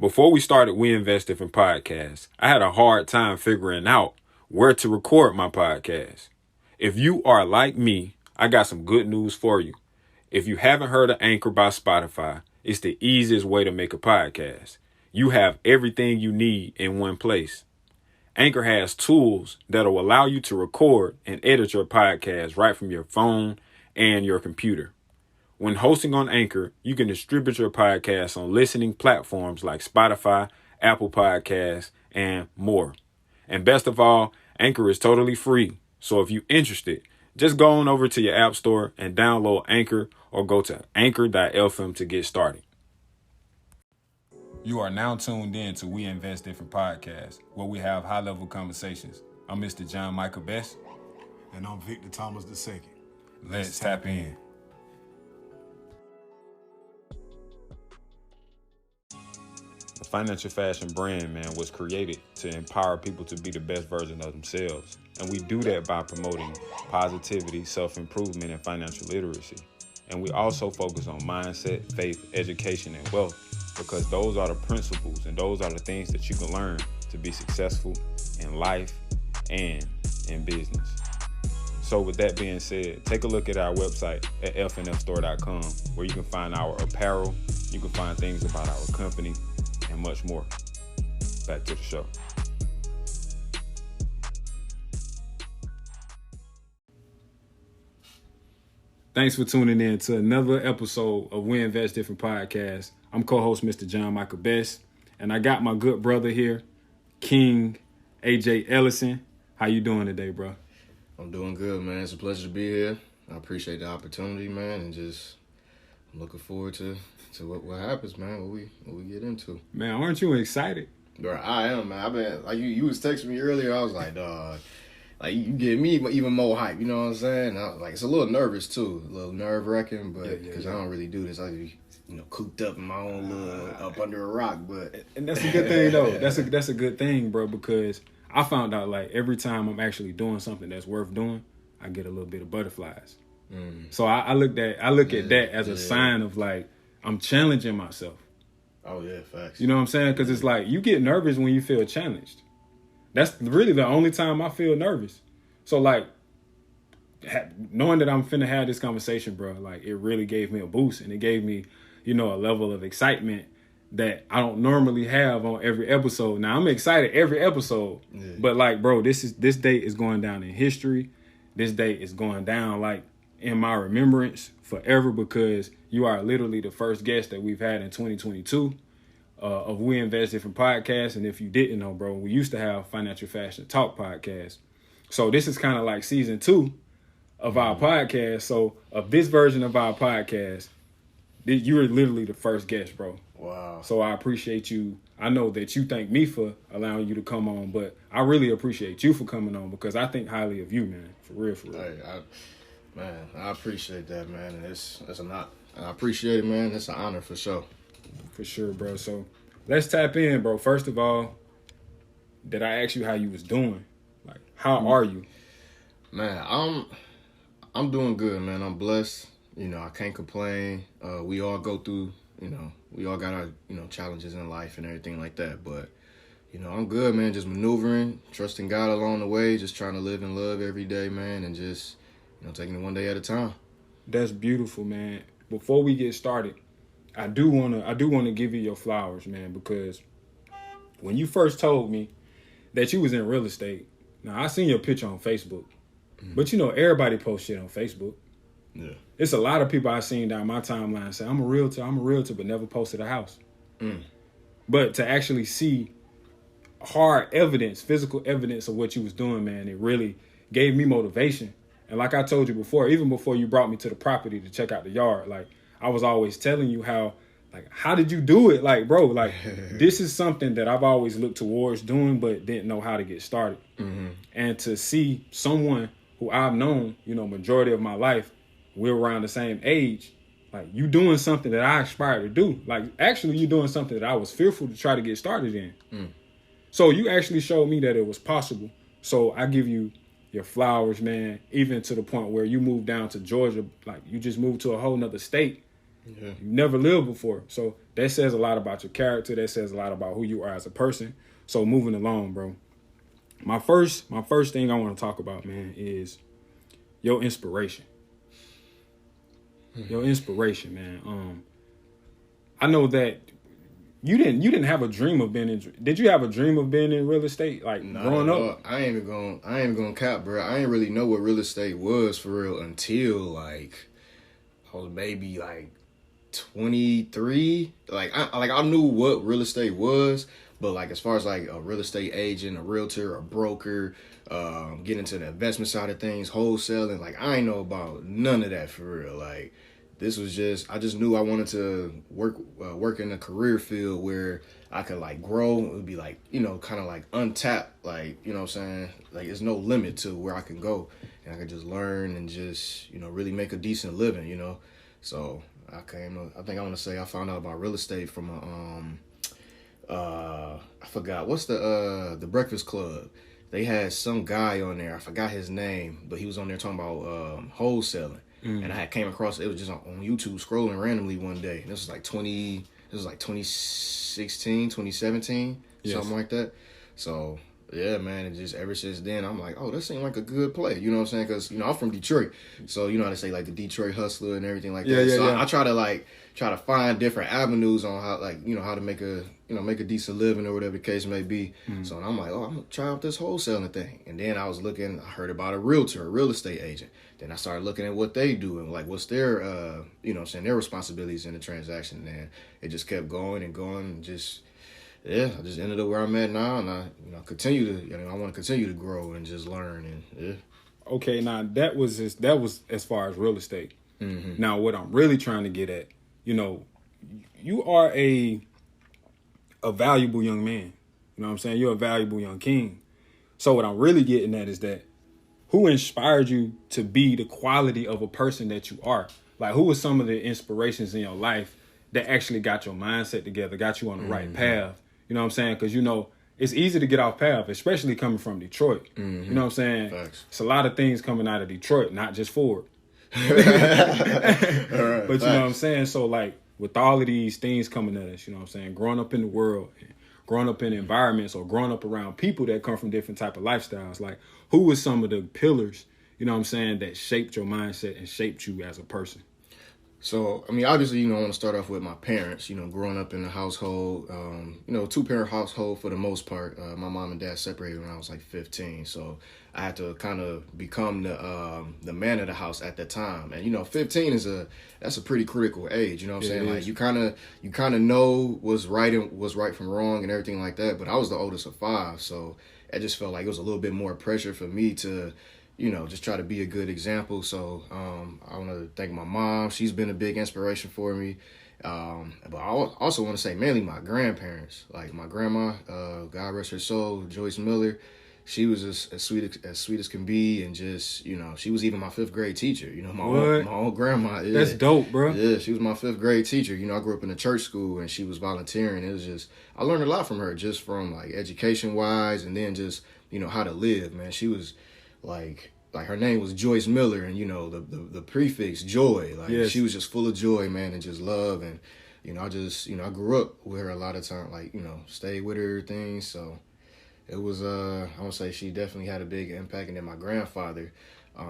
Before we started We Invest Different Podcasts, I had a hard time figuring out where to record my podcast. If you are like me, I got some good news for you. If you haven't heard of Anchor by Spotify, it's the easiest way to make a podcast. You have everything you need in one place. Anchor has tools that will allow you to record and edit your podcast right from your phone and your computer. When hosting on Anchor, you can distribute your podcast on listening platforms like Spotify, Apple Podcasts, and more. And best of all, Anchor is totally free. So if you're interested, just go on over to your app store and download Anchor or go to anchor.fm to get started. You are now tuned in to We Invest Different Podcasts, where we have high-level conversations. I'm Mr. John Michael Best. And I'm Victor Thomas II. Let's tap in. The Financial Fashion brand, man, was created to empower people to be the best version of themselves. And we do that by promoting positivity, self-improvement, and financial literacy. And we also focus on mindset, faith, education, and wealth, because those are the principles and those are the things that you can learn to be successful in life and in business. So with that being said, take a look at our website at fnfstore.com, where you can find our apparel, you can find things about our company, and much more. Back to the show. Thanks for tuning in to another episode of We Invest Different Podcasts. I'm co-host Mr. John Michael Best, and I got my good brother here, King AJ Ellison. How you doing today, bro? I'm doing good, man. It's a pleasure to be here. I appreciate the opportunity, man, and I'm looking forward to what happens, man. What we get into. Man, aren't you excited? Bro, I am, man. I've been like you was texting me earlier. I was like, dog, like you get me even more hype. You know what I'm saying? I was like, it's a little nervous too, a little nerve wracking, but because I don't really do this, I be cooped up in my own little up under a rock. But and that's a good thing though. That's a good thing, bro, because I found out like every time I'm actually doing something that's worth doing, I get a little bit of butterflies. So I look at that as a sign of like I'm challenging myself. Oh yeah, facts. You know what I'm saying? Because it's like you get nervous when you feel challenged. That's really the only time I feel nervous. So like knowing that I'm finna have this conversation, bro, like it really gave me a boost, and it gave me, a level of excitement that I don't normally have on every episode. Now I'm excited every episode, but like, bro, this date is going down in history. This date is going down like in my remembrance forever, because you are literally the first guest that we've had in 2022 of We Invest Different Podcasts. And if you didn't know, bro, we used to have Financial Fashion Talk podcast. So this is kind of like season 2 of our podcast. So of this version of our podcast, you are literally the first guest, bro. Wow. So I appreciate you. I know that you thank me for allowing you to come on, but I really appreciate you for coming on, because I think highly of you, man. For real. Hey, I appreciate that, man. And it's not. I appreciate it, man. It's an honor for sure. For sure, bro. So let's tap in, bro. First of all, did I ask you how you was doing? Like, how are you? Man, I'm doing good, man. I'm blessed. I can't complain. We all go through, we all got our, challenges in life and everything like that. But, I'm good, man. Just maneuvering, trusting God along the way, just trying to live in love every day, man, and just, taking it one day at a time. That's beautiful, man. Before we get started, I do wanna give you your flowers, man, because when you first told me that you was in real estate, now I seen your picture on Facebook, but everybody posts shit on Facebook. Yeah. It's a lot of people I've seen down my timeline say, I'm a realtor, but never posted a house. But to actually see hard evidence, physical evidence of what you was doing, man, it really gave me motivation. And like I told you before, even before you brought me to the property to check out the yard, like I was always telling you how did you do it? Like, bro, like this is something that I've always looked towards doing, but didn't know how to get started. And to see someone who I've known, majority of my life, we're around the same age, like you doing something that I aspire to do. Like actually you doing something that I was fearful to try to get started in. So you actually showed me that it was possible. So I give you your flowers, man, even to the point where you moved down to Georgia, like you just moved to a whole nother state Yeah. You never lived before. So that says a lot about your character. That says a lot about who you are as a person. So moving along, bro. My first thing I want to talk about, man, is your inspiration. Your inspiration, man. I know that you didn't have a dream of being in. Did you have a dream of being in real estate, like growing up? I ain't even gonna cap, bro. I ain't really know what real estate was for real until like I was maybe like 23. Like I knew what real estate was, but like as far as like a real estate agent, a realtor, a broker, getting into the investment side of things, wholesaling, like I ain't know about none of that for real. Like this was just, I just knew I wanted to work in a career field where I could like grow. It would be like, you know, kind of like untapped, like, you know what I'm saying? Like there's no limit to where I can go and I could just learn and just, you know, really make a decent living, you know? So I think I want to say I found out about real estate from I forgot, what's the Breakfast Club? They had some guy on there, I forgot his name, but he was on there talking about wholesaling. And I had came across it was just on YouTube scrolling randomly one day. This was like 2016, 2017, yes. Something like that. So yeah, man, and just ever since then, I'm like, oh, that seemed like a good play. You know what I'm saying? Because, you know, I'm from Detroit. So, you know how to say, like, the Detroit hustler and everything like that. So I try to find different avenues on how, like, you know, how to make a decent living or whatever the case may be. So I'm like, oh, I'm going to try out this wholesaling thing. And then I heard about a realtor, a real estate agent. Then I started looking at what they do and, like, what's their, you know what I'm saying, their responsibilities in the transaction. And it just kept going and going and just... Yeah, I just ended up where I'm at now, and I want to continue to grow and just learn, and yeah. Okay, now that was as far as real estate. Mm-hmm. Now, what I'm really trying to get at, you know, you are a valuable young man. You know what I'm saying? You're a valuable young king. So what I'm really getting at is that who inspired you to be the quality of a person that you are? Like, who were some of the inspirations in your life that actually got your mindset together, got you on the right path? You know what I'm saying? Because, you know, it's easy to get off path, especially coming from Detroit. Mm-hmm. You know what I'm saying? Facts. It's a lot of things coming out of Detroit, not just Ford. But you know what I'm saying? So, like, with all of these things coming at us, you know what I'm saying? Growing up in the world, growing up in environments, or growing up around people that come from different type of lifestyles, like, who were some of the pillars, you know what I'm saying, that shaped your mindset and shaped you as a person? So, I mean, obviously, you know, I want to start off with my parents, you know, growing up in a household, you know, two-parent household for the most part. My mom and dad separated when I was like 15. So I had to kind of become the man of the house at that time. And, you know, 15 that's a pretty critical age, you know what I'm saying? Like you kind of know what's right from wrong and everything like that. But I was the oldest of 5. So I just felt like it was a little bit more pressure for me to, you know, just try to be a good example. So I want to thank my mom. She's been a big inspiration for me. But I also want to say mainly my grandparents. Like my grandma, God rest her soul, Joyce Miller. She was as sweet as can be, and just, you know, she was even my 5th grade teacher. You know, my own grandma. Yeah. That's dope, bro. Yeah, she was my 5th grade teacher. You know, I grew up in a church school, and she was volunteering. It was just, I learned a lot from her, just from like education wise, and then just, you know, how to live. Man, she was like her name was Joyce Miller, and, you know, the prefix joy. Like, yes. She was just full of joy, man, and just love. And, you know, I grew up with her a lot of time, like, you know, stayed with her, things. So it was, I would say she definitely had a big impact. And then my grandfather, I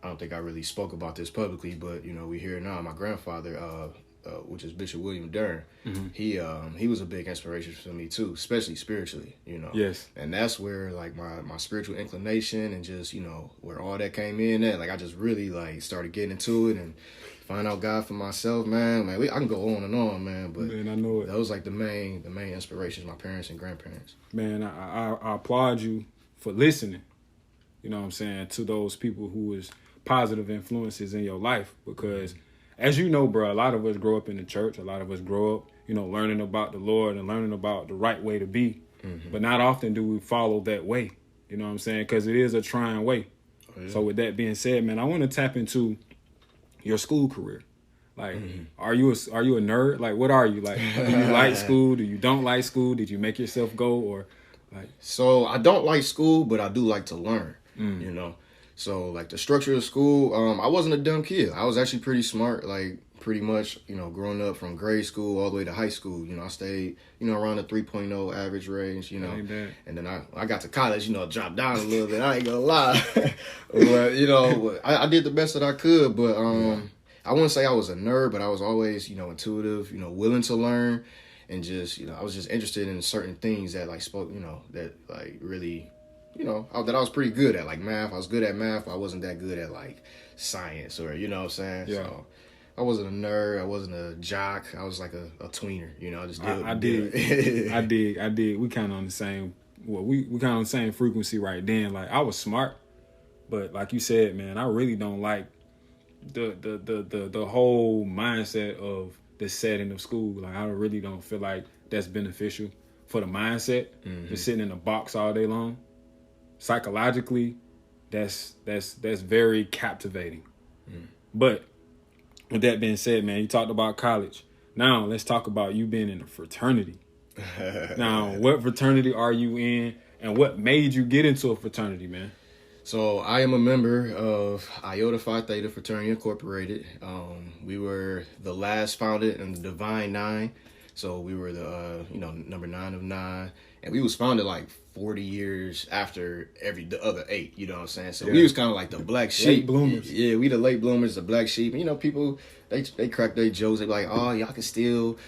don't think I really spoke about this publicly, but, you know, we hear it now. My grandfather, which is Bishop William Durn, he was a big inspiration for me too, especially spiritually, you know. Yes. And that's where like my spiritual inclination and just, you know, where all that came in at. Like I just really like started getting into it and find out God for myself, man. I can go on and on, man. But man, I know it. Those like the main inspirations, my parents and grandparents. Man, I applaud you for listening. You know what I'm saying, to those people who was positive influences in your life, because as you know, bro, a lot of us grow up in the church. A lot of us grow up, you know, learning about the Lord and learning about the right way to be. Mm-hmm. But not often do we follow that way. You know what I'm saying? Because it is a trying way. Oh, yeah. So with that being said, man, I want to tap into your school career. Like, are you a nerd? Like, what are you? Like, do you like school? Do you don't like school? Did you make yourself go? Or like? So I don't like school, but I do like to learn, you know. So, like, the structure of school, I wasn't a dumb kid. I was actually pretty smart, like, pretty much, growing up from grade school all the way to high school, I stayed, around the 3.0 average range, and then I got to college, dropped down a little bit. I ain't gonna lie, but I did the best that I could. But I wouldn't say I was a nerd, but I was always, intuitive, willing to learn, and just, I was just interested in certain things that that really, that I was pretty good at, like math. I was good at math. I wasn't that good at like science or, what I'm saying? Yeah. So I wasn't a nerd. I wasn't a jock. I was like a tweener, I just did. I did. We kind of on the same, we kind of on the same frequency right then. Like I was smart, but like you said, man, I really don't like the whole mindset of the setting of school. Like I really don't feel like that's beneficial for the mindset. Just sitting in a box all day long. Psychologically, that's very captivating. But with that being said, man, you talked about college. Now let's talk about you being in a fraternity. Now, what fraternity are you in, and what made you get into a fraternity, man? So I am a member of Iota Phi Theta Fraternity Incorporated. We were the last founded in the Divine Nine. So we were the number 9 of 9, and we was founded like 40 years after the other 8. You know what I'm saying? So we was kind of like the black sheep. Late bloomers. Yeah, we the late bloomers, the black sheep. People they crack their jokes. They be like, oh, you can still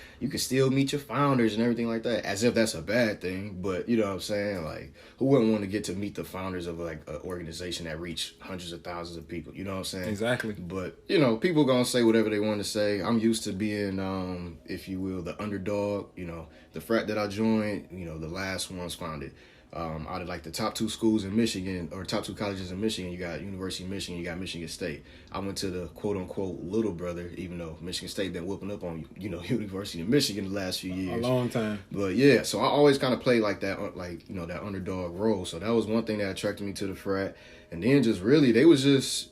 meet your founders and everything like that, as if that's a bad thing. But you know what I'm saying? Like, who wouldn't want to get to meet the founders of like an organization that reach hundreds of thousands of people? You know what I'm saying? Exactly. But people gonna say whatever they want to say. I'm used to being, if you will, the underdog. The frat that I joined, the last ones founded. Out of like the top 2 schools in Michigan, or top 2 colleges in Michigan, you got University of Michigan, you got Michigan State. I went to the quote unquote little brother, even though Michigan State been whooping up on University of Michigan the last few years. A long time. But yeah, so I always kind of played like that, that underdog role. So that was one thing that attracted me to the frat. And then just really, they was just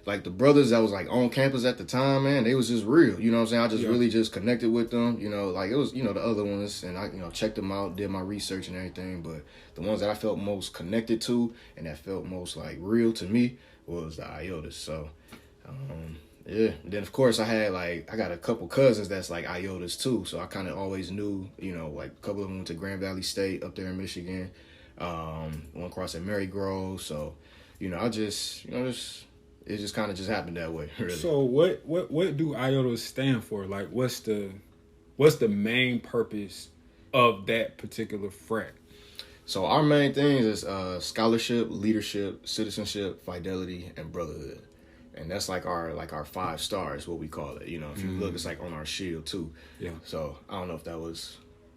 like the brothers that was like on campus at the time, man, they was just real. You know what I'm saying? I just really just connected with them. Like it was, the other ones, and I, checked them out, did my research and everything. But the ones that I felt most connected to and that felt most like real to me was the Iotas. So, yeah. Then of course I got a couple cousins that's like Iotas too. So I kind of always knew, like a couple of them went to Grand Valley State up there in Michigan. One across at Mary Grove. So, I just, it just kind of just happened that way, really. So what do IOTAs stand for? Like, what's the main purpose of that particular frat? So our main thing is scholarship, leadership, citizenship, fidelity, and brotherhood. And that's like our 5 stars, what we call it. If you look, it's like on our shield too. Yeah. So I don't know if that was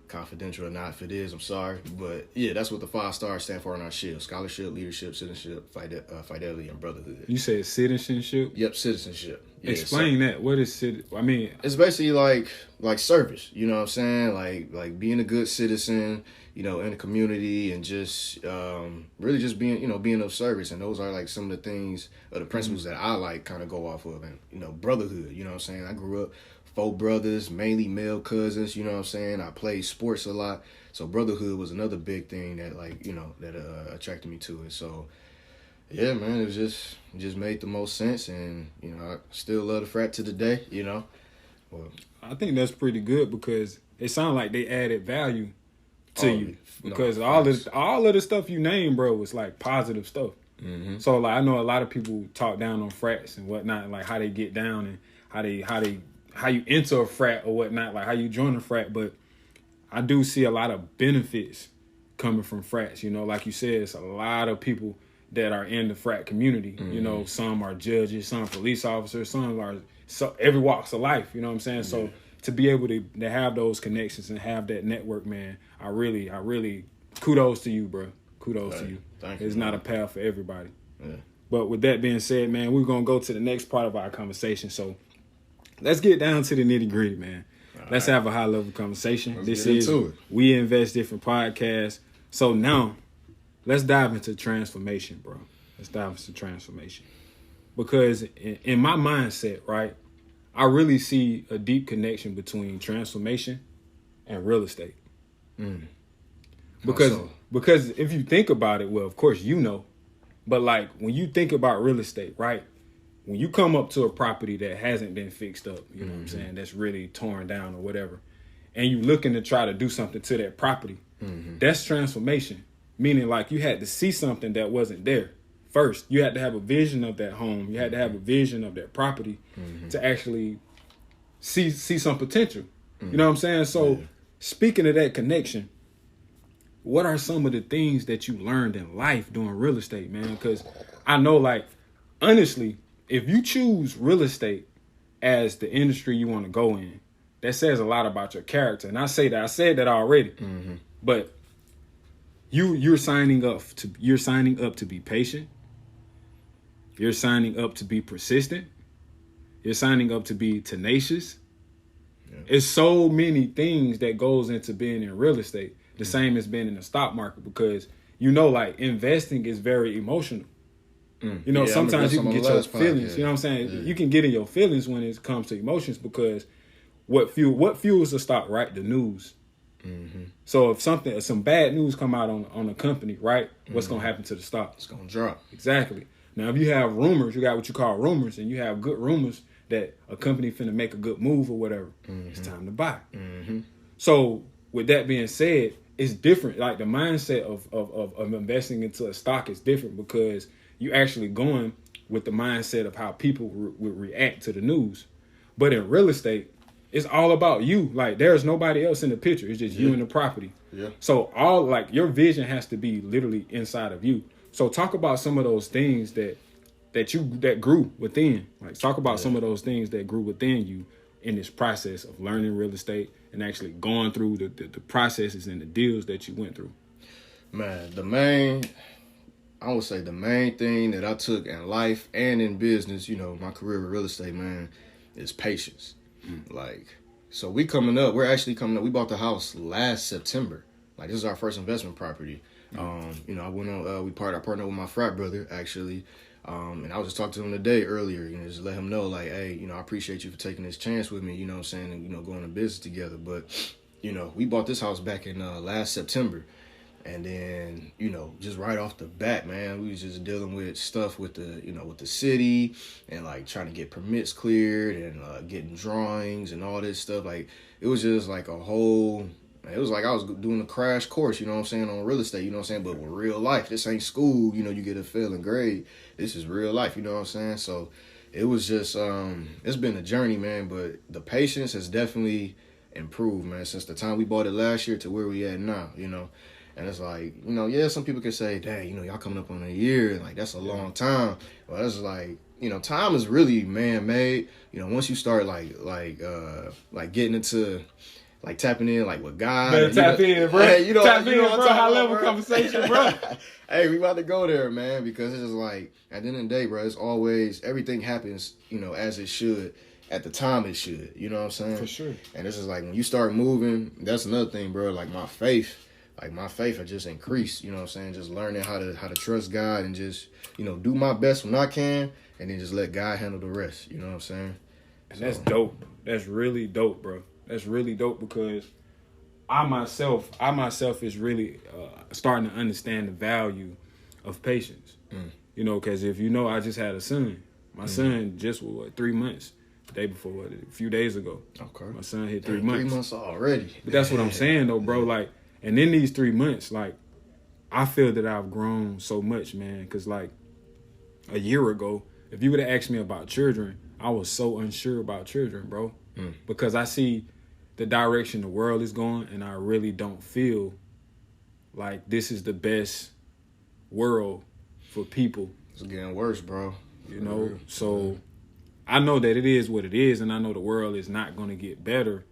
confidential or not. If it is, I'm sorry. But yeah, that's what the 5 stars stand for on our shield: scholarship, leadership, citizenship, fidelity, and brotherhood. You said citizenship? Yep, citizenship. Yeah, explain that. What is I mean, it's basically like service. You know what I'm saying? Like being a good citizen, in the community, and just really just being of service. And those are like some of the things or the principles that I like kind of go off of. And brotherhood. You know what I'm saying? I grew up 4 brothers, mainly male cousins. You know what I'm saying? I played sports a lot, so brotherhood was another big thing that that attracted me to it. So yeah, man, it just made the most sense, and I still love the frat to the day. Well, I think that's pretty good because it sounds like they added value to you, because all of the stuff you named, bro, was like positive stuff. Mm-hmm. So like I know a lot of people talk down on frats and whatnot, like how they get down and how you enter a frat or whatnot, like how you join a frat. But I do see a lot of benefits coming from frats. Like you said, it's a lot of people that are in the frat community. Mm-hmm. Some are judges, some police officers, some are every walks of life. You know what I'm saying? Yeah. So to be able to have those connections and have that network, man, I really kudos to you, bro. Kudos to you. Thank you. It's not a path for everybody. Yeah. But with that being said, man, we're gonna go to the next part of our conversation. So let's get down to the nitty gritty, man. Let's have a high level conversation. This is We Invest Different podcast. So now let's dive into transformation, bro. Let's dive into transformation. Because in my mindset, right, I really see a deep connection between transformation and real estate. Because if you think about it, well, of course but like when you think about real estate, right, when you come up to a property that hasn't been fixed up, you know what I'm saying, that's really torn down or whatever, and you looking to try to do something to that property, that's transformation. Meaning, like, you had to see something that wasn't there first. You had to have a vision of that home. You had to have a vision of that property to actually see some potential. You know what I'm saying? So, speaking of that connection, what are some of the things that you learned in life doing real estate, man? Because I know, like, honestly, if you choose real estate as the industry you want to go in, that says a lot about your character. And I said that already. But you're signing up to be patient. You're signing up to be persistent. You're signing up to be tenacious. Yeah. It's so many things that goes into being in real estate. The same as being in the stock market, because like, investing is very emotional. Sometimes you can get your feelings. You know what I'm saying? Yeah. You can get in your feelings when it comes to emotions, because what fuels the stock, right? The news. So if some bad news come out on a company, right? What's going to happen to the stock? It's going to drop. Exactly. Now, if you have rumors, you got what you call rumors, and you have good rumors that a company finna make a good move or whatever, it's time to buy. So with that being said, it's different. Like, the mindset of investing into a stock is different, because you actually going with the mindset of how people would react to the news. But in real estate, it's all about you. Like, there's nobody else in the picture. It's just you and the property. Yeah. So your vision has to be literally inside of you. So talk about some of those things that grew within. Like, talk about some of those things that grew within you in this process of learning real estate and actually going through the processes and the deals that you went through. Man, I would say the main thing that I took in life and in business, my career with real estate, man, is patience. Like, so we're actually coming up. We bought the house last September. Like, this is our first investment property. I went on, I partnered with my frat brother, actually. And I was just talking to him today earlier, just let him know, like, hey, I appreciate you for taking this chance with me, you know what I'm saying, and, going to business together. But, we bought this house back in last September. And then, just right off the bat, man, we was just dealing with stuff with the city and, like, trying to get permits cleared and getting drawings and all this stuff. Like, it was just like it was like I was doing a crash course, you know what I'm saying, on real estate, you know what I'm saying? But with real life, this ain't school, you get a failing grade. This is real life, you know what I'm saying? So it was just, it's been a journey, man, but the patience has definitely improved, man, since the time we bought it last year to where we at now, And it's like, some people can say, dang, y'all coming up on a year, and, like, that's a long time. Well, that's like, time is really man-made. Once you start, like getting into, like, tapping in, like, with God. Man, tap in, bro. Hey, tap in, bro. High-level conversation, bro. Hey, we about to go there, man, because it's just like, at the end of the day, bro, it's always, everything happens, as it should, at the time it should, you know what I'm saying? For sure. And it's just like, when you start moving, that's another thing, bro, like, my faith had just increased, you know what I'm saying? Just learning how to trust God and just, do my best when I can, and then just let God handle the rest, you know what I'm saying? And that's dope. That's really dope, bro. That's really dope, because I myself is really starting to understand the value of patience. Because if I just had a son. My son just was 3 months. The day before, a few days ago. Okay. My son hit 3 months. 3 months already. But that's what I'm saying, though, bro. Like, and in these 3 months, like, I feel that I've grown so much, man. Because, like, a year ago, if you would have asked me about children, I was so unsure about children, bro. Because I see the direction the world is going, and I really don't feel like this is the best world for people. It's getting worse, bro. So I know that it is what it is, and I know the world is not going to get better.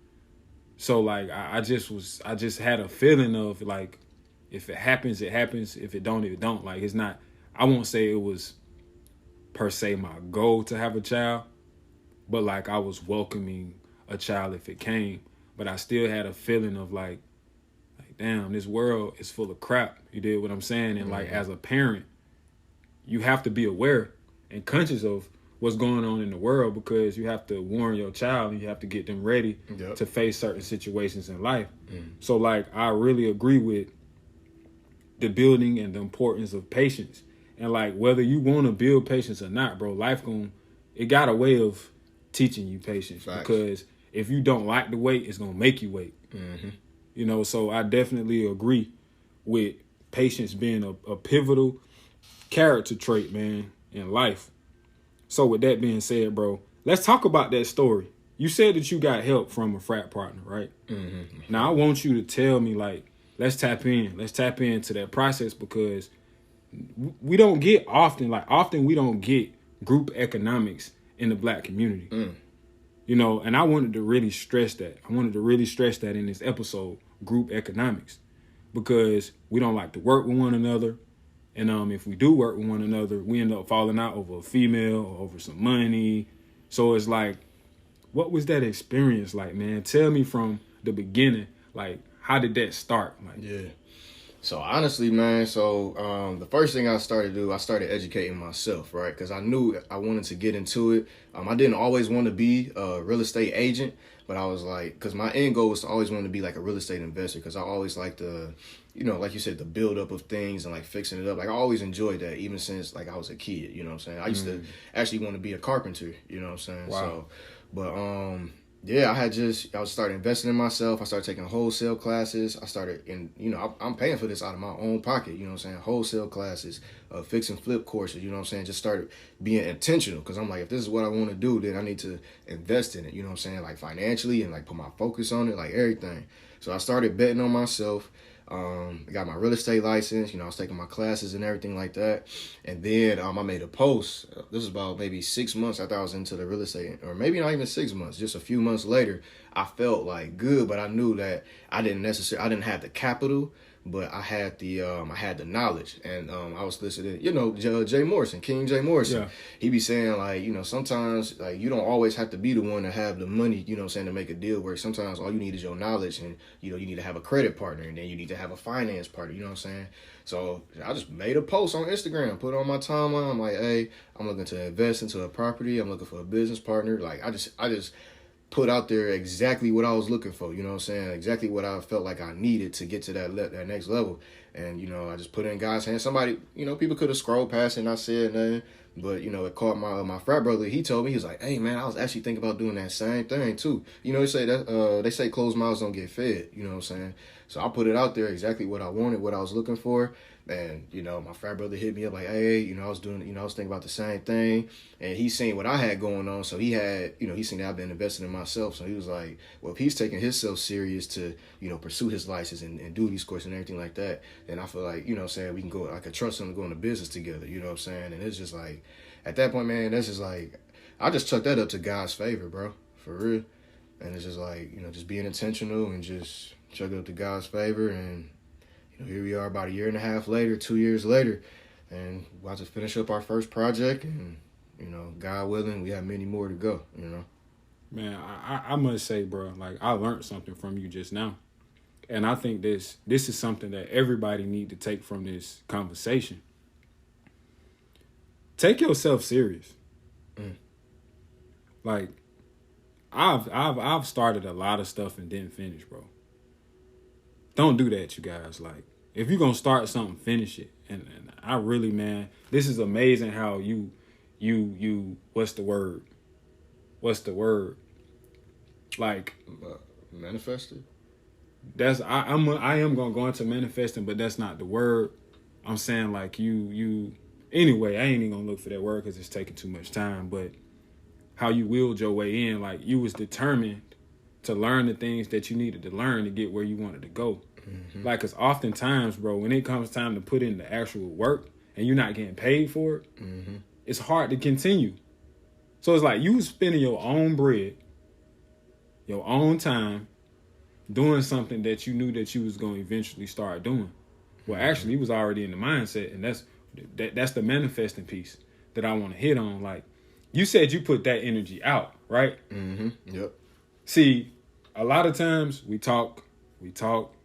So, like, I just had a feeling of, like, if it happens, it happens. If it don't, it don't. Like, it's not, I won't say it was per se my goal to have a child, but, like, I was welcoming a child if it came. But I still had a feeling of, like, damn, this world is full of crap. You did what I'm saying? And, like, as a parent, you have to be aware and conscious of what's going on in the world, because you have to warn your child and you have to get them ready to face certain situations in life. So, like, I really agree with the building and the importance of patience. And, like, whether you want to build patience or not, bro, life gonna it got a way of teaching you patience. Facts. Because if you don't like to wait, it's gonna make you wait. Mm-hmm. You know, so I definitely agree with patience being a pivotal character trait, man, in life. So with that being said, bro, let's talk about that story. You said that you got help from a frat partner, right? Mm-hmm. Now I want you to tell me, like, let's tap into that process, because we don't get often we don't get group economics in the Black community. You know, and I wanted to really stress that. I wanted to really stress that in this episode, group economics, because we don't like to work with one another. And if we do work with one another, we end up falling out over a female or over some money. So it's like, what was that experience like, man? Tell me from the beginning, like, how did that start? Like, Yeah. So honestly, man, the first thing I started to do, I started educating myself, right? Because I knew I wanted to get into it. I didn't always want to be a real estate agent, but I was like, because my end goal was to always want to be like a real estate investor, because I always like the, you know, like you said, the build up of things and like fixing it up. Like I always enjoyed that, even since like I was a kid, you know what I'm saying? I used to actually want to be a carpenter, you know what I'm saying? Wow. So, but yeah, I was started investing in myself. I started taking wholesale classes. I started I'm paying for this out of my own pocket, you know what I'm saying? Wholesale classes, fix and flip courses, you know what I'm saying? Just started being intentional, because I'm like, if this is what I want to do, then I need to invest in it, you know what I'm saying? Like financially, and like put my focus on it, like everything. So I started betting on myself. I got my real estate license, you know, I was taking my classes and everything like that. And then I made a post. This was about maybe 6 months after I was into the real estate, or maybe not even 6 months, just a few months later. I felt like good, but I knew that I didn't have the capital, but I had the knowledge. And I was listening, you know, Jay Morrison, King Jay Morrison. Yeah. He be saying, like, you know, sometimes like you don't always have to be the one to have the money, you know what I'm saying, to make a deal work. Sometimes all you need is your knowledge, and you know, you need to have a credit partner, and then you need to have a finance partner, you know what I'm saying? So I just made a post on Instagram, put it on my timeline. I'm like, hey, I'm looking to invest into a property. I'm looking for a business partner. Like I just put out there exactly what I was looking for, you know what I'm saying? Exactly what I felt like I needed to get to that next level. And, you know, I just put it in God's hands. Somebody, you know, people could have scrolled past it and not said nothing, but, you know, it caught my frat brother. He told me, he was like, hey, man, I was actually thinking about doing that same thing, too. You know, they say closed mouths don't get fed, you know what I'm saying? So I put it out there, exactly what I wanted, what I was looking for. And, you know, my frat brother hit me up like, hey, you know, I was thinking about the same thing. And he seen what I had going on. So he seen that I've been investing in myself. So he was like, well, if he's taking himself serious to, you know, pursue his license and do these courses and everything like that, then I feel like, you know what I'm saying, we can go, I could trust him to go into business together, you know what I'm saying? And it's just like, at that point, man, that's just like, I just chucked that up to God's favor, bro, for real. And it's just like, you know, just being intentional and just chuck it up to God's favor. And here we are about a year and a half later, 2 years later, and we're about to finish up our first project, and, you know, God willing, we have many more to go, you know. man, I must say, bro, like, I learned something from you just now. And I think this is something that everybody need to take from this conversation. Take yourself serious. Like, I've started a lot of stuff and didn't finish, bro. Don't do that, you guys. Like, if you're gonna start something, finish it. And I really, man, this is amazing how you what's the word? Like, Manifested? I am gonna go into manifesting, but that's not the word. I'm saying, like, you anyway, I ain't even gonna look for that word because it's taking too much time. But how you willed your way in, like, you was determined to learn the things that you needed to learn to get where you wanted to go. Mm-hmm. Like, because oftentimes, bro, when it comes time to put in the actual work and you're not getting paid for it, it's hard to continue. So it's like you was spending your own bread, your own time, doing something that you knew that you was going to eventually start doing. Well, actually, you was already in the mindset, and that's the manifesting piece that I want to hit on. Like, you said you put that energy out, right? Mm-hmm. Yep. See, a lot of times we talk, but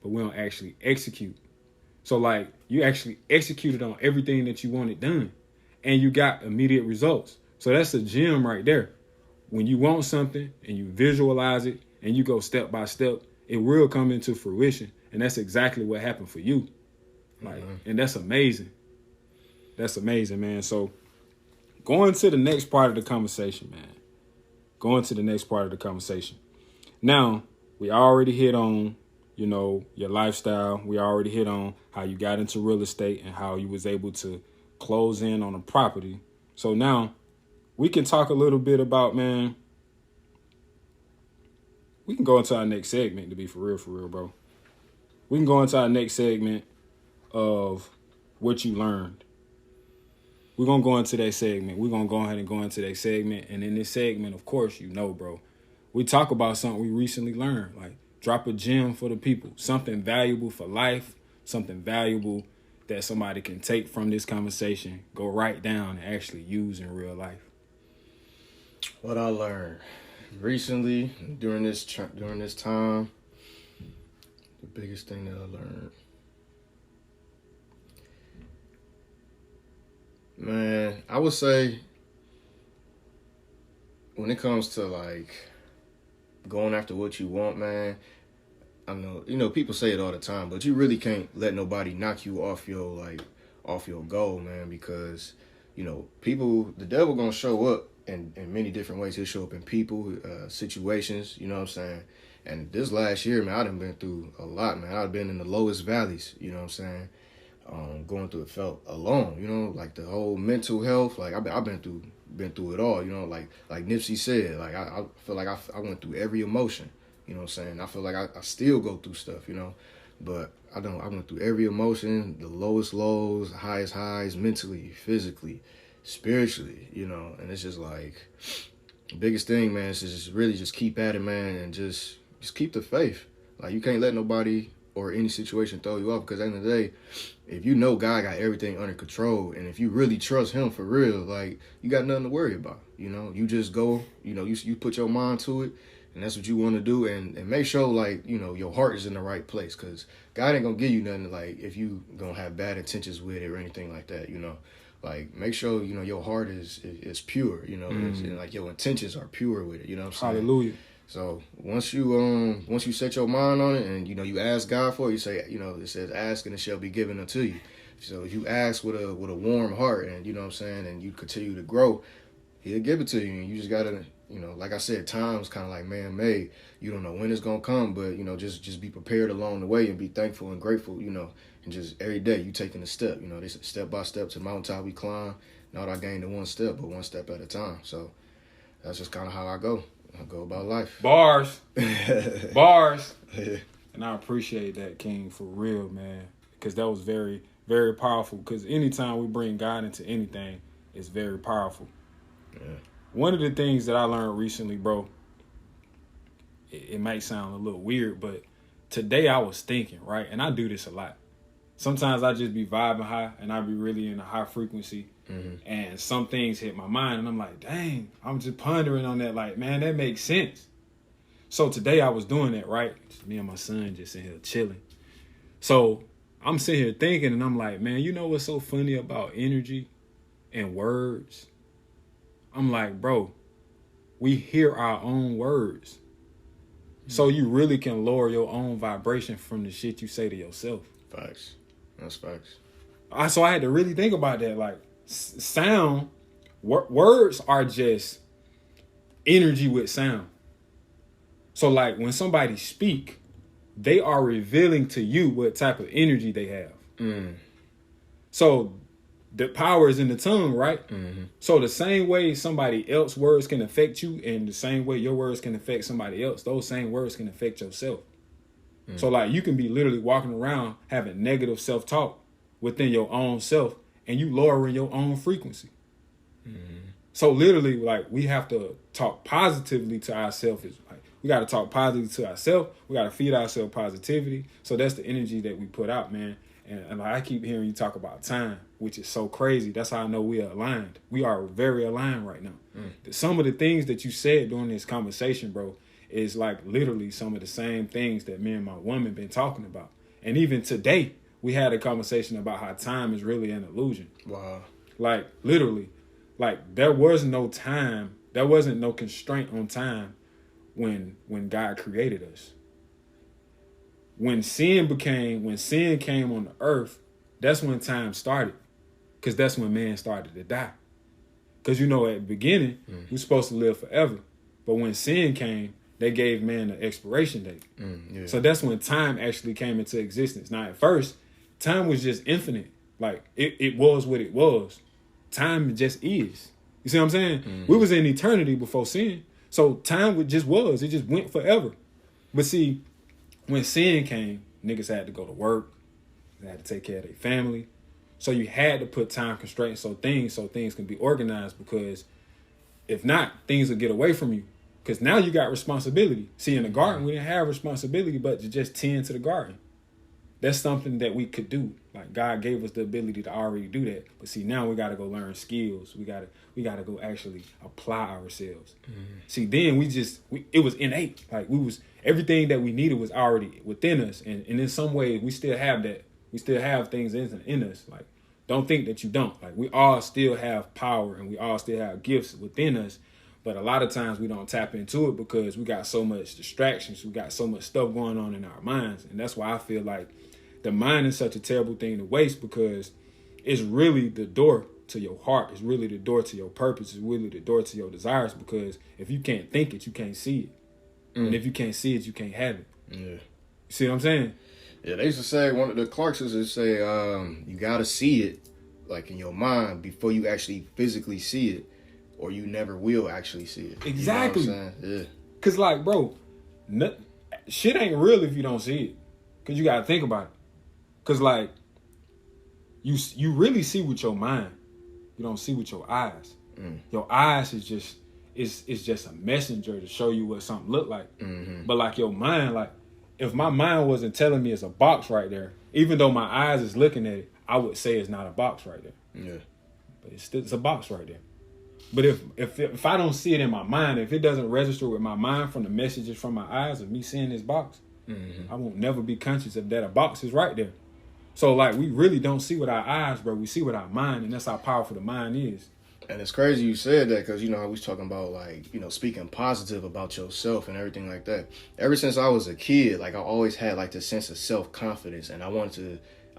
we don't actually execute. So, like, you actually executed on everything that you wanted done, and you got immediate results. So that's a gem right there. When you want something and you visualize it and you go step by step, it will come into fruition. And that's exactly what happened for you. Like, and that's amazing. That's amazing, man. So going to the next part of the conversation, man. Going to the next part of the conversation. Now, we already hit on, your lifestyle. We already hit on how you got into real estate and how you was able to close in on a property. So now we can talk a little bit about, man, we can go into our next segment, to be for real, bro. We can go into our next segment of what you learned. We're going to go into that segment. We're going to go ahead and go into that segment. And in this segment, of course, bro, we talk about something we recently learned. Like, drop a gem for the people. Something valuable for life. Something valuable that somebody can take from this conversation, go write down, and actually use in real life. What I learned recently during this time, the biggest thing that I learned, man, I would say when it comes to like going after what you want, man, I know, people say it all the time, but you really can't let nobody knock you off your goal, man, because, the devil gonna show up in many different ways. He'll show up in people, situations, you know what I'm saying? And this last year, man, I done been through a lot, man. I've been in the lowest valleys, you know what I'm saying? Going through it, felt alone, like the whole mental health, like I've been through it all, like Nipsey said, like I feel like I went through every emotion, you know what I'm saying? I feel like I still go through stuff, but I went through every emotion, the lowest lows, the highest highs, mentally, physically, spiritually, and it's just like the biggest thing, man, is to just really just keep at it, man, and just keep the faith. Like, you can't let nobody or any situation throw you off, because at the end of the day, if you know God got everything under control, and if you really trust him for real, like, you got nothing to worry about, you just go, you put your mind to it, and that's what you want to do, and make sure, like, your heart is in the right place, because God ain't gonna give you nothing, like, if you gonna have bad intentions with it or anything like that, like, make sure, your heart is pure, and like your intentions are pure with it, you know what I'm saying? Hallelujah. So once you set your mind on it, and you ask God for it, you say, it says ask and it shall be given unto you. So if you ask with a warm heart, and you know what I'm saying, and you continue to grow, he'll give it to you. And you just gotta, like I said, time's kind of like man-made. You don't know when it's gonna come, but just be prepared along the way and be thankful and grateful, and just every day you taking a step. They say step by step to the mountaintop we climb. Not I gain to one step, but one step at a time. So that's just kind of how I go about life. Bars. Bars. Yeah. And I appreciate that, King, for real, man, because that was very, very powerful, because anytime we bring God into anything, it's very powerful. Yeah. One of the things that I learned recently, bro, it might sound a little weird, but today I was thinking, right? And I do this a lot. Sometimes I just be vibing high, and I be really in a high frequency. Mm-hmm. And some things hit my mind, and I'm like, dang, I'm just pondering on that, like, man, that makes sense. So today I was doing that, right? Just me and my son just in here chilling. So I'm sitting here thinking, and I'm like, man, you know what's so funny about energy and words? I'm like, bro, we hear our own words. So you really can lower your own vibration from the shit you say to yourself. Facts. That's facts. So I had to really think about that. Like, sound, words are just energy with sound. So, like, when somebody speak, they are revealing to you what type of energy they have. Mm. So the power is in the tongue, right? Mm-hmm. So the same way somebody else's words can affect you, and the same way your words can affect somebody else, those same words can affect yourself. Mm. So, like, you can be literally walking around having negative self-talk within your own self, and you lowering your own frequency. Mm-hmm. So literally, like, we have to talk positively to ourselves. Like, we got to talk positively to ourselves. We got to feed ourselves positivity. So that's the energy that we put out, man. And like, I keep hearing you talk about time, which is so crazy. That's how I know we are aligned. We are very aligned right now. Mm. Some of the things that you said during this conversation, bro, is like literally some of the same things that me and my woman been talking about. And even today, we had a conversation about how time is really an illusion. Wow. Like, literally, like, there was no time. There wasn't no constraint on time when God created us. When sin came on the earth, that's when time started. Because that's when man started to die. Because, at the beginning, we're supposed to live forever. But when sin came, they gave man an expiration date. Yeah. So that's when time actually came into existence. Now, at first, time was just infinite. Like, it was what it was. Time just is. You see what I'm saying? We was in eternity before sin. So time just was. It just went forever. But see, when sin came, niggas had to go to work. They had to take care of their family. So you had to put time constraints so things can be organized, because if not, things will get away from you. Because now you got responsibility. See, in the garden, we didn't have responsibility but to just tend to the garden. That's something that we could do. Like, God gave us the ability to already do that. But see, now we got to go learn skills. We got to go actually apply ourselves. See, then it was innate. Like, everything that we needed was already within us. And in some ways, we still have that. We still have things in us. Like, don't think that you don't. Like, we all still have power and we all still have gifts within us. But a lot of times we don't tap into it because we got so much distractions. We got so much stuff going on in our minds. And that's why I feel like the mind is such a terrible thing to waste, because it's really the door to your heart. It's really the door to your purpose. It's really the door to your desires, because if you can't think it, you can't see it. And if you can't see it, you can't have it. Yeah. You see what I'm saying? Yeah, they used to say, one of the Clarks used to say, you got to see it, like, in your mind before you actually physically see it, or you never will actually see it. Exactly. You know what I'm saying? Yeah. Because, like, bro, shit ain't real if you don't see it. Because you got to think about it. Because, like, you really see with your mind. You don't see with your eyes. Your eyes is just a messenger to show you what something look like. But, like, your mind, like, if my mind wasn't telling me it's a box right there, even though my eyes is looking at it, I would say it's not a box right there. Yeah. But it's a box right there. But if I don't see it in my mind, if it doesn't register with my mind from the messages from my eyes of me seeing this box, I won't never be conscious of that a box is right there. So, like, we really don't see with our eyes, bro. We see with our mind, and that's how powerful the mind is. And it's crazy you said that, because, I was talking about, like, speaking positive about yourself and everything like that. Ever since I was a kid, like, I always had, like, this sense of self-confidence, and I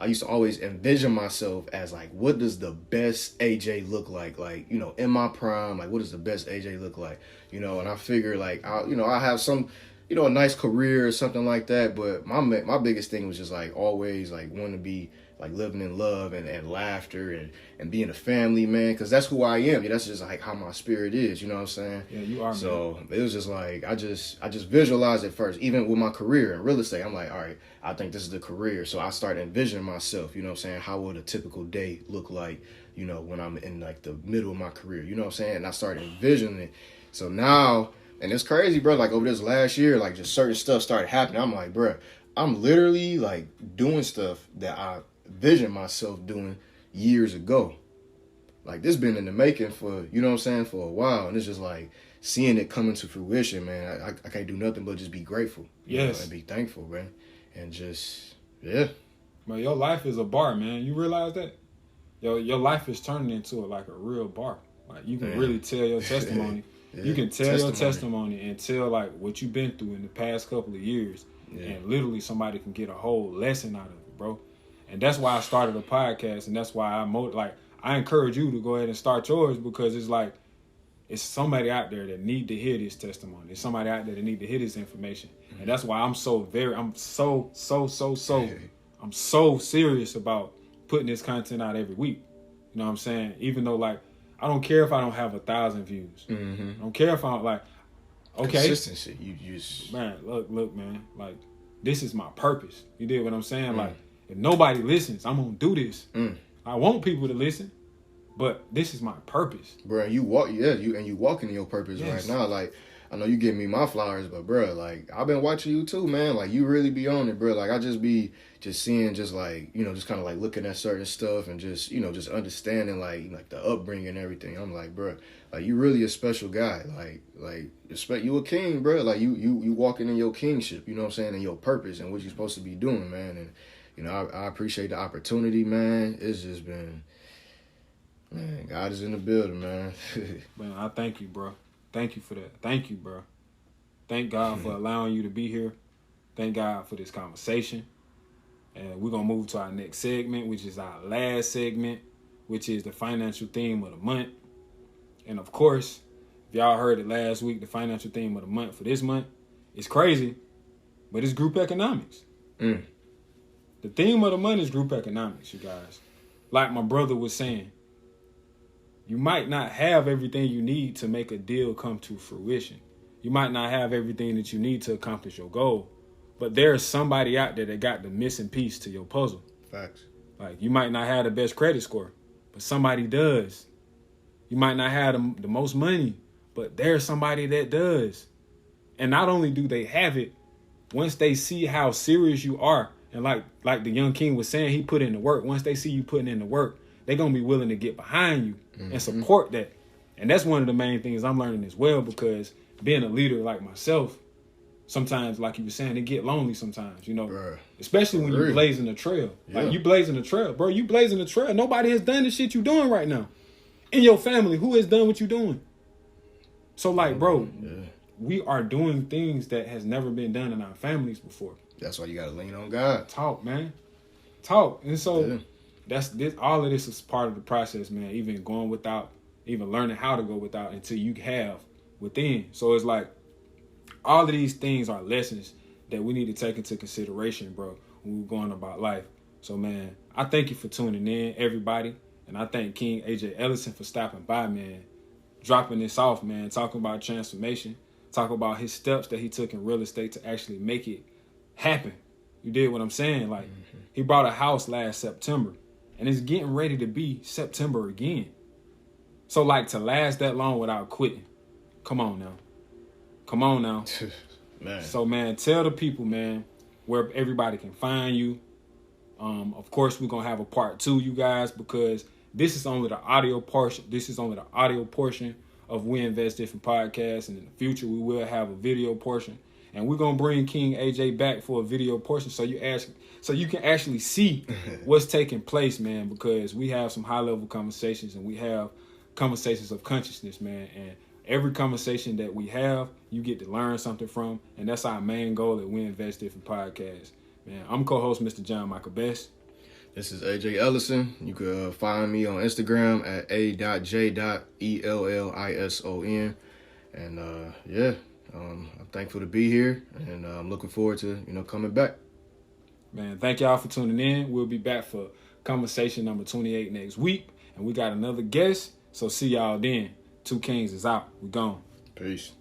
used to always envision myself as, like, what does the best AJ look like? Like, in my prime, like, what does the best AJ look like? And I figure, like, I have some, a nice career or something like that. But my biggest thing was just, like, always, like, wanting to be, like, living in love and laughter and being a family man, because that's who I am. That's just, like, how my spirit is. You know what I'm saying? Yeah, you are, man. So it was just, like, I just visualized it first. Even with my career in real estate, I'm like, all right, I think this is the career. So I started envisioning myself, you know what I'm saying? How would a typical day look like, when I'm in, like, the middle of my career? You know what I'm saying? And I started envisioning it. So now, and it's crazy, bro, like, over this last year, like, just certain stuff started happening. I'm like, bro, I'm literally, like, doing stuff that I visioned myself doing years ago. Like, this been in the making for, you know what I'm saying, for a while. And it's just, like, seeing it come into fruition, man. I can't do nothing but just be grateful. Yes. And be thankful, man. And just, yeah. But your life is a bar, man. You realize that? Your life is turning into like a real bar. Like, you can really tell your testimony. Yeah. You can tell your testimony and tell, like, what you've been through in the past couple of years. Yeah. And literally somebody can get a whole lesson out of it, bro. And that's why I started a podcast, and that's why I encourage you to go ahead and start yours, because it's like, it's somebody out there that need to hear this testimony. There's somebody out there that need to hear this information. And that's why I'm so serious about putting this content out every week. You know what I'm saying? Even though, like, I don't care if I don't have 1,000 views. I don't care if I'm, like, okay. Consistency. You just... Man, look, man. Like, this is my purpose. You dig what I'm saying? Like, if nobody listens, I'm going to do this. I want people to listen, but this is my purpose. Bro, you walking in your purpose right now. Like, I know you give me my flowers, but bro, like, I've been watching you too, man. Like, you really be on it, bro. Like, I just be seeing, like, just kind of like looking at certain stuff and just understanding like the upbringing and everything. I'm like, bro, like, you really a special guy. Like you a king, bro. Like, you walking in your kingship, you know what I'm saying, and your purpose and what you're supposed to be doing, man. And I appreciate the opportunity, man. It's just been, man, God is in the building, man. Man, I thank you, bro. Thank you for that. Thank you, bro. Thank God for allowing you to be here. Thank God for this conversation. And we're going to move to our next segment, which is our last segment, which is the financial theme of the month. And of course, if y'all heard it last week, the financial theme of the month for this month is crazy, but it's group economics. The theme of the month is group economics, you guys. Like my brother was saying, you might not have everything you need to make a deal come to fruition. You might not have everything that you need to accomplish your goal, but there's somebody out there that got the missing piece to your puzzle. Facts. Like, you might not have the best credit score, but somebody does. You might not have the most money, but there's somebody that does. And not only do they have it, once they see how serious you are, and like the young king was saying, he put in the work. Once they see you putting in the work, they're going to be willing to get behind you and support that. And that's one of the main things I'm learning as well, because being a leader like myself, sometimes, like you were saying, it get lonely sometimes, you know, Bruh. especially when you're blazing a trail. Yeah. Like, you blazing a trail, bro. You blazing a trail. Nobody has done the shit you doing right now. In your family, who has done what you doing? So, like, bro, we are doing things that has never been done in our families before. That's why you got to lean on God. Talk, man. Talk. And so that's this. All of this is part of the process, man. Even going without, even learning how to go without until you have within. So it's like all of these things are lessons that we need to take into consideration, bro, when we're going about life. So, man, I thank you for tuning in, everybody. And I thank King AJ Ellison for stopping by, man, dropping this off, man, talking about transformation, talking about his steps that he took in real estate to actually make it happen. You did what I'm saying? Like, he bought a house last September, and it's getting ready to be September again. So, like, to last that long without quitting, come on now. Come on now. Man. So, man, tell the people, man, where everybody can find you. Of course, we're going to have a part 2, you guys, because this is only the audio portion. This is only the audio portion of We Invest Different Podcasts. And in the future, we will have a video portion. And we're going to bring King AJ back for a video portion so you can actually see what's taking place, man, because we have some high-level conversations, and we have conversations of consciousness, man. And every conversation that we have, you get to learn something from. And that's our main goal at We Invest Different Podcasts. Man, I'm co-host Mr. John Michael Best. This is AJ Ellison. You can find me on Instagram at a.j.ellison. And I'm thankful to be here, and I'm looking forward to coming back. Man, thank y'all for tuning in. We'll be back for conversation number 28 next week, and we got another guest. So see y'all then. 2 Kings is out. We gone. Peace.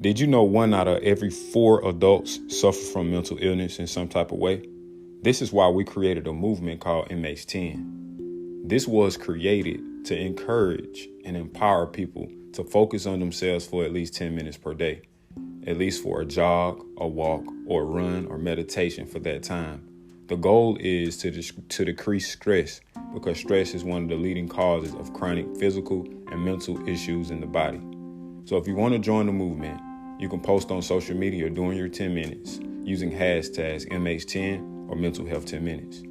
Did you know 1 out of every 4 adults suffer from mental illness in some type of way? This is why we created a movement called MH10. This was created to encourage and empower people to focus on themselves for at least 10 minutes per day, at least for a jog, a walk, or a run, or meditation for that time. The goal is to decrease stress, because stress is one of the leading causes of chronic physical and mental issues in the body. So if you want to join the movement, you can post on social media during your 10 minutes using hashtags MH10 or Mental Health 10 Minutes.